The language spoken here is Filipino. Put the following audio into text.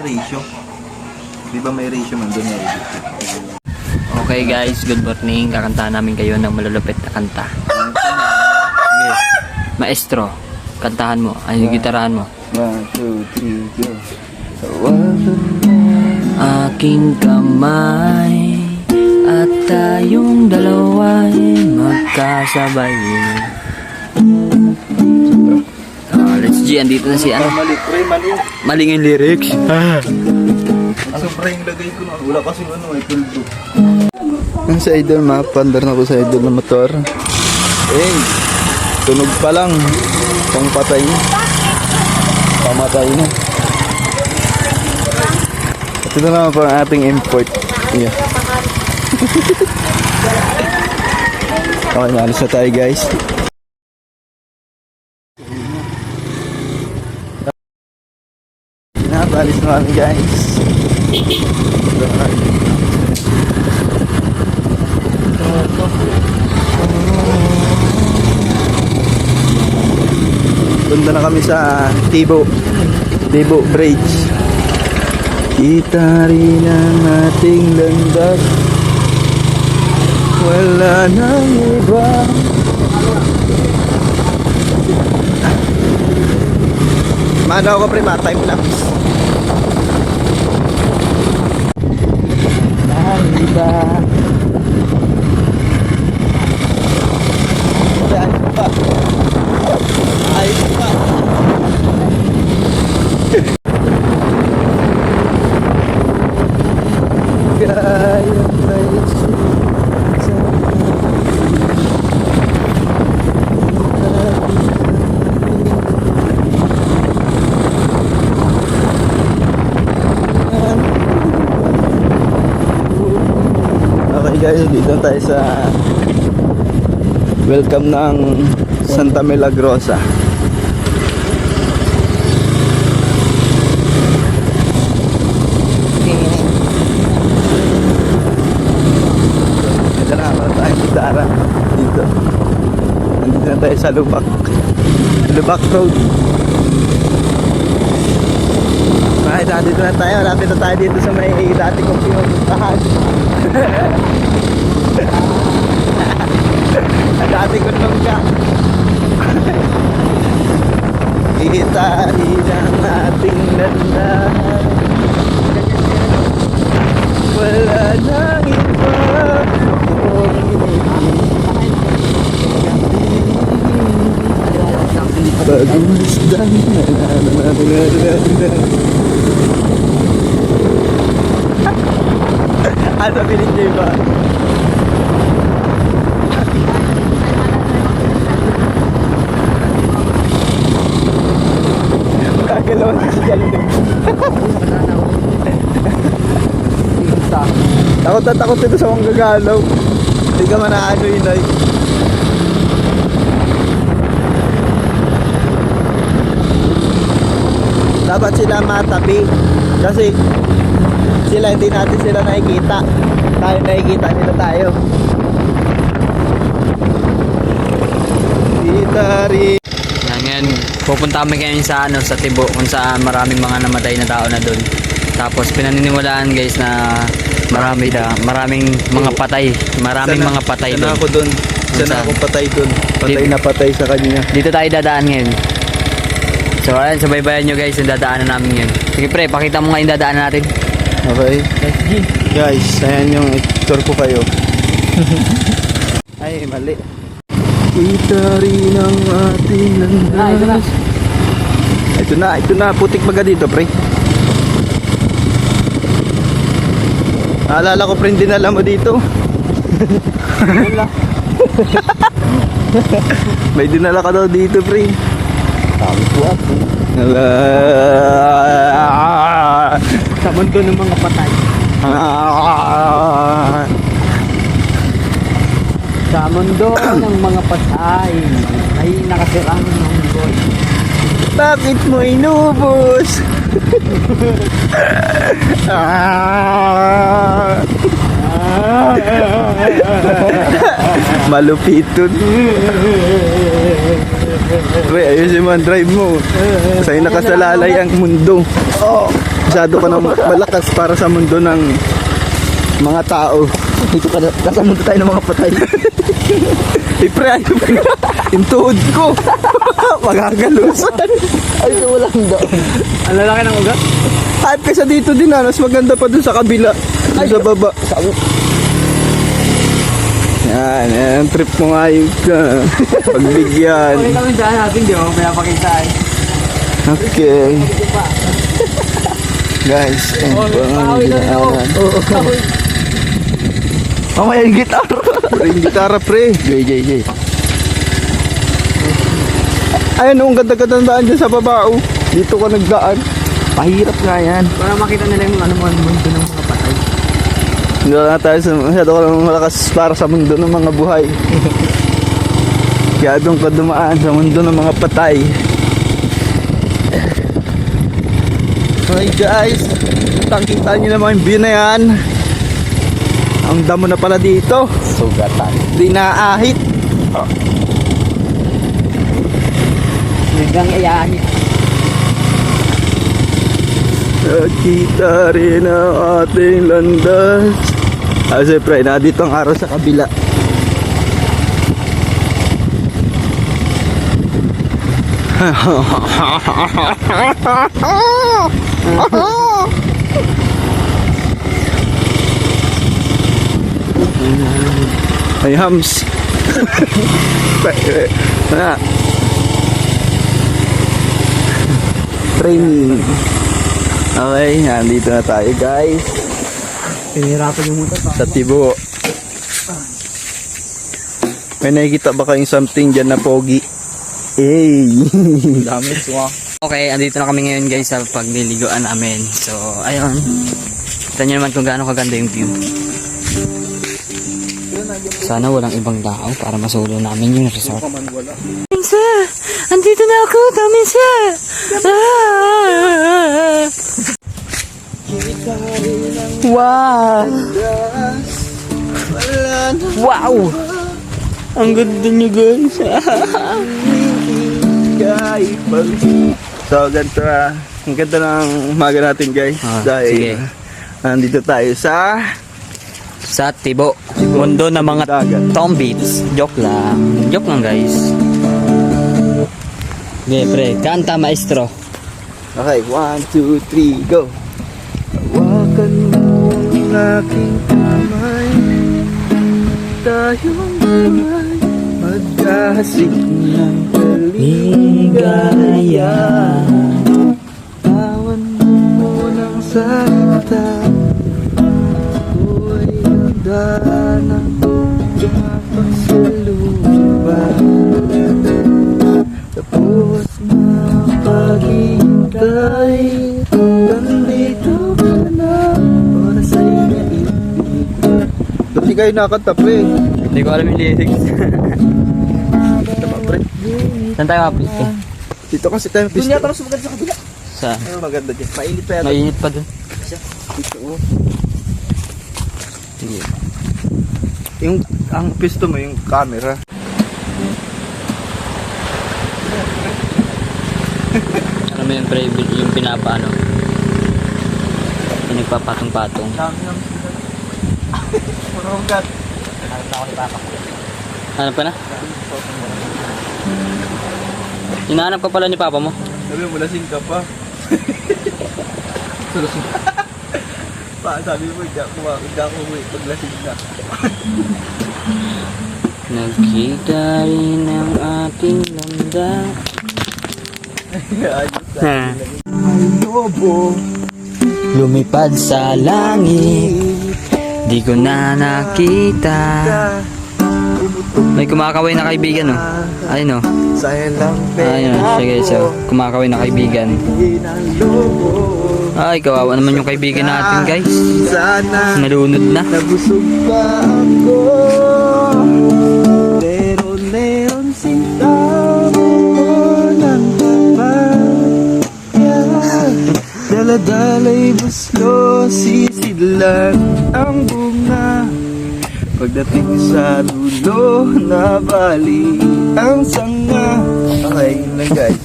Ratio. Di ba may ratio man doon na Okay guys, good morning. Kakantahan namin kayo ng malulupit na kanta. Sige. Maestro, kantahan mo. Ano yung gitarahan mo? 1, 2, 3, go. Aking kamay at tayong dalawa'y magkasabay. Let's G, andito na si ano. Mali, pre, mali. Maling yung lyrics. Ano pre, yung lagay ko na. Wala kasi ano, may puldo. Ang sa idol, mapandar na ko sa idol na motor. Eh, tunog pa lang. Pang patay na. Pamatay na. Ito na naman po ang ating import. Yeah. Okay, naalis na tayo guys. Nabalis na kami guys. Punta na kami sa Tibo Bridge. Kita rin ang ating landas. Wala nang iba. Manaw ko pre, time lapse. Iba. Ayos pa. Ayos pa. Kaya tayo guys, dito tayo sa welcome ng Santa Milagrosa. Dito na, para tayong gitara dito. Nandito na tayo sa Lubak Road. Ay, dito na tayo. Lapit na tayo dito sa may dati kong pinuntahan. Dati ko nung ka. Kita rin ang ating landahan. Wala nang iba. Pag-umusdan ano sabihin niyo ba? Magagalaw na si Galing. Takot na takot ito sa mga gagalaw. Hindi ka manaano yun ay. Dapat sila matabi kasi sila hindi natin sila nakikita. Tayo nakikita nila tayo. Gitari. Ngayon, pupunta kami ngayon sa sa Tibo kung saan maraming mga namatay na tao na doon. Tapos pinaniniwalaan guys na maraming mga patay, mga patay doon. Sana ako doon. Sana ako patay doon. Patay na patay sa kanya. Dito tayo dadaan ngayon. So ayan, sabaybayan nyo guys yung dadaanan namin ngayon. Sige pre, pakita mo nga yung dadaanan natin. Okay. Guys, ayan yung tour ko kayo. Ay, mali. Kita rin ang ating landas. Ito na. Putik baga dito, pre. Naalala ko, pre, dinala mo dito. May dinala ka daw dito, pre. Sabi ko ako. Sa mundo ng mga patay. Sa mundo ng mga patay ay nakasirang mongol. Bakit mo inubos? Malupiton. Pre, ayusin mo ang drive mo. Sa'yo nakasalalay ang mundo. Oh. Masyado ka ng malakas para sa mundo ng mga tao. Dito ka na, nasa mundo tayo ng mga patay. Pre, ayun na. Yung tuhod ko. Magagalusan. Ay, ito walang doon. Ang lalaki ng ugat? Hype ka sa dito din mas maganda pa dun sa kabila. Dun sa baba. Yan, trip mo ayos ka. Pagbigyan. Okay kami dyan natin, di mo pinapakita eh. Okay. Guys, Pahawi na rin ako. mamaya yung gitara. Yung gitara, pre. Jay. Ayun, ang ganda-ganda daan dyan sa baba. Dito ka nagdaan. Pahirap nga yan. Para makita nila yung ano mundo ng mga patay. Hindi na tayo masyado ka lang malakas para sa mundo ng mga buhay. Kaya doon ka dumaan sa mundo ng mga patay. Okay guys, kita nyo naman yung view na yan. Ang damo na pala dito. Sugatan. Di naahit. Hanggang iyahin. Nakita rin ang ating landas. Siyempre, dito ang araw sa kabila. Ay, hams. Training. Okay, nandito na tayo guys. Pinirapan yung motor pa. Sa Tibo. May nakikita ba kayong something dyan na pogi? Hey! Dami suwa. Okay, andito na kami ngayon guys sa pagliliguan namin. So, ayun. Kita nyo naman kung gaano kaganda yung view. Sana walang ibang tao para masulo namin yung resort. Minsa! Andito na ako! Minsa! Wow! Wow! Ang ganda nyo guys! So, ganito na. Ang ganda ng umaga natin guys. Ah, Dahil sige. nandito tayo sa Sa Tibo. Mundo ng mga dagat. Tombits. Joke lang. Joke lang guys. Okay, pre. Kanta maestro. Okay, 1, 2, 3, go! Hawakan mo ang aking kamay, tayong buhay, magkasing ng kaligaya. Tawan mo ng salita, ako'y handa na lumapak sa lupa. Tapos na paghihintay, nandito ka na para sa inyo ibig. Hindi kayo nakanta, pre. Hindi ko alam yung lyrics. Saan tayo kapit eh? Dito kasi tayo Doon pisto. yata mas maganda sa kabila. Sa? Ano maganda dyan? Mainit pa yata. Mainit pa dun. Dito, oh. Yung, ang pisto mo, yung camera. Ano mo yung pre, yung pinapaano? Yung nagpapatong-patong. Marungkat. Hanap ka na? Hinahanap ka pala ni papa mo? Sabi mo, lasing ka pa. Lasing. Sabi mo, hindi ako uwi pag lasing na. Nagkita rin ang ating landa. Ha. Lobo. Lumipad sa langit, di ko na nakita. May kumakaway na kaibigan, oh. Ayun, oh. Sa'yo lang Ayun, sige, so kumakaway na kaibigan. Ay, kawawa naman yung kaibigan natin, guys. Sana Nalunod na. nabusog pa ako, pero meron sinta mo ng pamaya. Daladalay buslo, sisidlan ang bunga. Pagdating sa dulo, nabali ang sanga. Okay, yun lang guys.